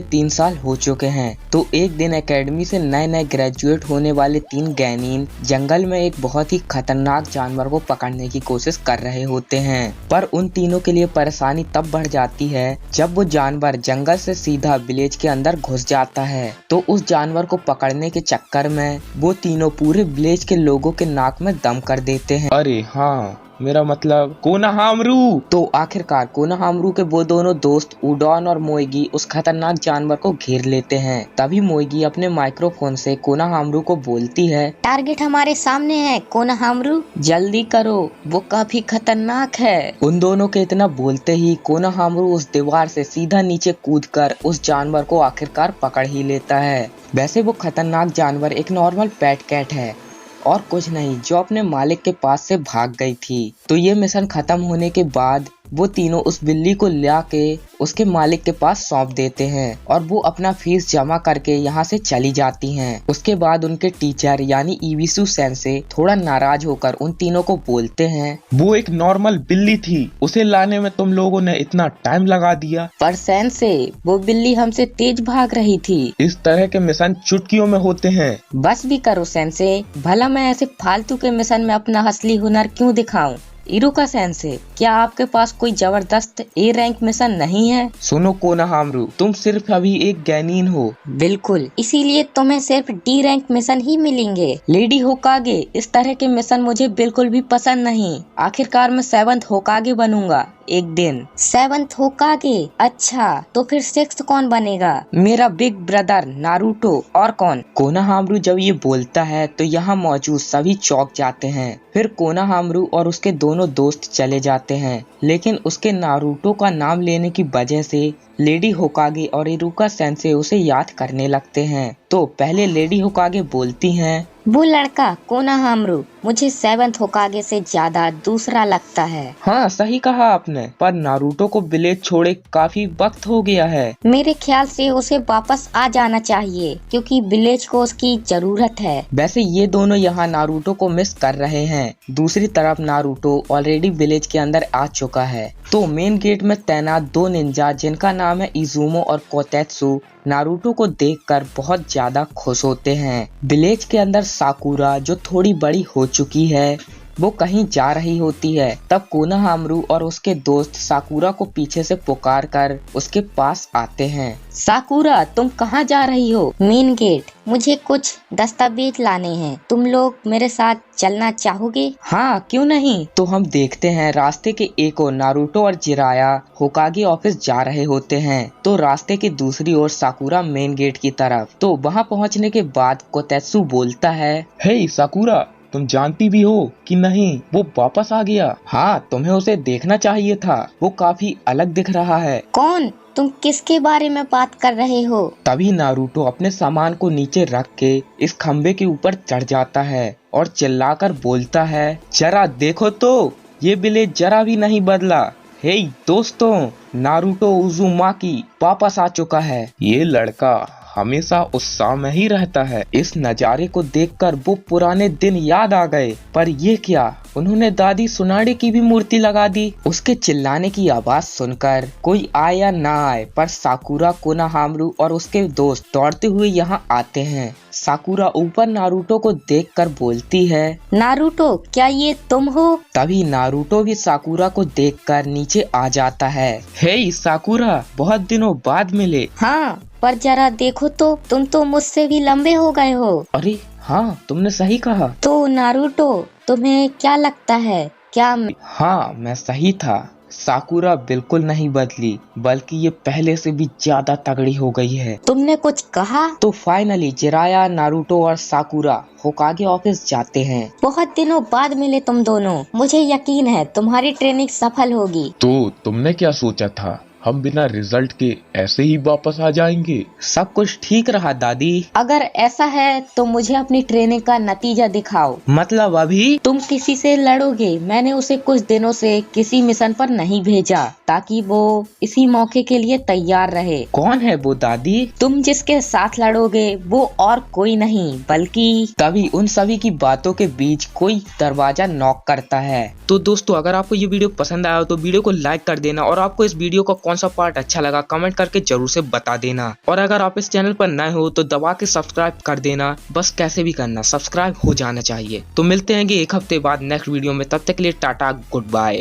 3 साल हो चुके हैं। तो एक दिन एकेडमी से नए नए ग्रेजुएट होने वाले 3 गैनीन जंगल में एक बहुत ही खतरनाक जानवर को पकड़ने की कोशिश कर रहे होते हैं। पर उन तीनों के लिए परेशानी तब बढ़ जाती है जब वो जानवर जंगल से सीधा विलेज के अंदर घुस जाता है। तो उस जानवर को पकड़ने के चक्कर में वो तीनों पूरे विलेज के लोगों के नाक में दम कर देते हैं। अरे हाँ, मेरा मतलब कोनोहामारू। तो आखिरकार कोनोहामारू के वो दोनों दोस्त उडॉन और मोएगी उस खतरनाक जानवर को घेर लेते हैं। तभी मोएगी अपने माइक्रोफोन से कोनोहामारू को बोलती है, टारगेट हमारे सामने है कोनोहामारू, जल्दी करो, वो काफी खतरनाक है। उन दोनों के इतना बोलते ही कोनोहामारू उस दीवार से सीधा नीचे कूदकर उस जानवर को आखिरकार पकड़ ही लेता है। वैसे वो खतरनाक जानवर एक नॉर्मल पेट कैट है और कुछ नहीं, जो अपने मालिक के पास से भाग गई थी। तो ये मिशन खत्म होने के बाद वो तीनों उस बिल्ली को ला के उसके मालिक के पास सौंप देते हैं और वो अपना फीस जमा करके यहाँ से चली जाती हैं। उसके बाद उनके टीचर यानी इबिसु सेंसे थोड़ा नाराज होकर उन तीनों को बोलते हैं, वो एक नॉर्मल बिल्ली थी, उसे लाने में तुम लोगों ने इतना टाइम लगा दिया। पर सेंसे, वो बिल्ली हमसे तेज भाग रही थी। इस तरह के मिशन चुटकियों में होते हैं। बस भी करो सेंसे, भला मैं ऐसे फालतू के मिशन में अपना असली हुनर क्यों दिखाऊं? इरुका सेंसे, क्या आपके पास कोई जबरदस्त ए रैंक मिशन नहीं है? सुनो कोनोहामारू, तुम सिर्फ अभी एक गैनीन हो। बिल्कुल, इसीलिए तुम्हें सिर्फ डी रैंक मिशन ही मिलेंगे। लेडी होकागे, इस तरह के मिशन मुझे बिल्कुल भी पसंद नहीं। आखिरकार मैं 7th होकागे बनूंगा एक दिन। 7th होकागे? अच्छा, तो फिर 6th कौन बनेगा? मेरा बिग ब्रदर नारुतो। और कौन? कोनोहामारू जब ये बोलता है तो यहाँ मौजूद सभी चौंक जाते हैं। फिर कोनोहामारू और उसके दोनों दोस्त चले जाते हैं, लेकिन उसके नारुतो का नाम लेने की वजह से लेडी होकागे और इरुका सेंसे उसे याद करने लगते हैं। तो पहले लेडी होकागे बोलती हैं, वो लड़का कोनोहामारू मुझे 7th होकागे से ज्यादा दूसरा लगता है। हाँ, सही कहा आपने, पर नारुतो को विलेज छोड़े काफी वक्त हो गया है। मेरे ख्याल से उसे वापस आ जाना चाहिए क्योंकि विलेज को उसकी जरूरत है। वैसे ये दोनों यहाँ नारुतो को मिस कर रहे हैं। दूसरी तरफ नारुतो ऑलरेडी विलेज के अंदर आ चुका है। तो मेन गेट में तैनात 2 निंजा जिनका नाम है इजुमो और कोतेत्सु नारुतो को देखकर बहुत ज्यादा खुश होते हैं। विलेज के अंदर साकुरा, जो थोड़ी बड़ी हो चुकी है, वो कहीं जा रही होती है। तब कोनोहामारू और उसके दोस्त साकुरा को पीछे से पुकार कर उसके पास आते हैं। साकुरा, तुम कहाँ जा रही हो? मेन गेट, मुझे कुछ दस्तावेज लाने हैं, तुम लोग मेरे साथ चलना चाहोगे? हाँ, क्यों नहीं। तो हम देखते हैं रास्ते के एक ओर नारुतो और जिराया होकागे ऑफिस जा रहे होते हैं, तो रास्ते की दूसरी ओर साकुरा मेन गेट की तरफ। तो वहाँ पहुँचने के बाद कोतेत्सु बोलता है, हे साकुरा, तुम जानती भी हो कि नहीं, वो वापस आ गया। हाँ, तुम्हें उसे देखना चाहिए था, वो काफी अलग दिख रहा है। कौन? तुम किसके बारे में बात कर रहे हो? तभी नारुतो अपने सामान को नीचे रख के इस खम्बे के ऊपर चढ़ जाता है और चिल्लाकर बोलता है, जरा देखो तो, ये विलेज जरा भी नहीं बदला। हे दोस्तों, नारुतो उजुमाकी वापस आ चुका है। ये लड़का हमेशा उत्साह में ही रहता है। इस नजारे को देखकर वो पुराने दिन याद आ गए। पर ये क्या, उन्होंने दादी सुनाडे की भी मूर्ति लगा दी। उसके चिल्लाने की आवाज सुनकर कोई आए या ना आए, पर साकुरा, कोनोहामारू और उसके दोस्त दौड़ते हुए यहाँ आते हैं। साकुरा ऊपर नारुतो को देखकर बोलती है, नारुतो, क्या ये तुम हो? तभी नारुतो भी साकुरा को देखकर नीचे आ जाता है। हे साकुरा, बहुत दिनों बाद मिले। हाँ, पर जरा देखो तो, तुम तो मुझसे भी लंबे हो गए हो। अरे हाँ, तुमने सही कहा। तो नारुतो, तुम्हें क्या लगता है, क्या हाँ, मैं सही था। साकुरा बिल्कुल नहीं बदली, बल्कि ये पहले से भी ज्यादा तगड़ी हो गई है। तुमने कुछ कहा? तो फाइनली जिराया, नारुतो और साकुरा होकागे ऑफिस जाते हैं। बहुत दिनों बाद मिले तुम दोनों, मुझे यकीन है तुम्हारी ट्रेनिंग सफल होगी। तो तुमने क्या सोचा था, हम बिना रिजल्ट के ऐसे ही वापस आ जाएंगे? सब कुछ ठीक रहा दादी। अगर ऐसा है तो मुझे अपनी ट्रेनिंग का नतीजा दिखाओ। मतलब अभी तुम किसी से लड़ोगे? मैंने उसे कुछ दिनों से किसी मिशन पर नहीं भेजा ताकि वो इसी मौके के लिए तैयार रहे। कौन है वो दादी? तुम जिसके साथ लड़ोगे वो और कोई नहीं बल्कि। तभी उन सभी की बातों के बीच कोई दरवाजा नॉक करता है। तो दोस्तों, अगर आपको ये वीडियो पसंद आया तो वीडियो को लाइक कर देना और आपको इस वीडियो का कौन सा पार्ट अच्छा लगा कमेंट करके जरूर से बता देना। और अगर आप इस चैनल पर नए हो तो दबा के सब्सक्राइब कर देना, बस कैसे भी करना, सब्सक्राइब हो जाना चाहिए। तो मिलते हैं एक हफ्ते बाद नेक्स्ट वीडियो में, तब तक के लिए टाटा गुड बाय।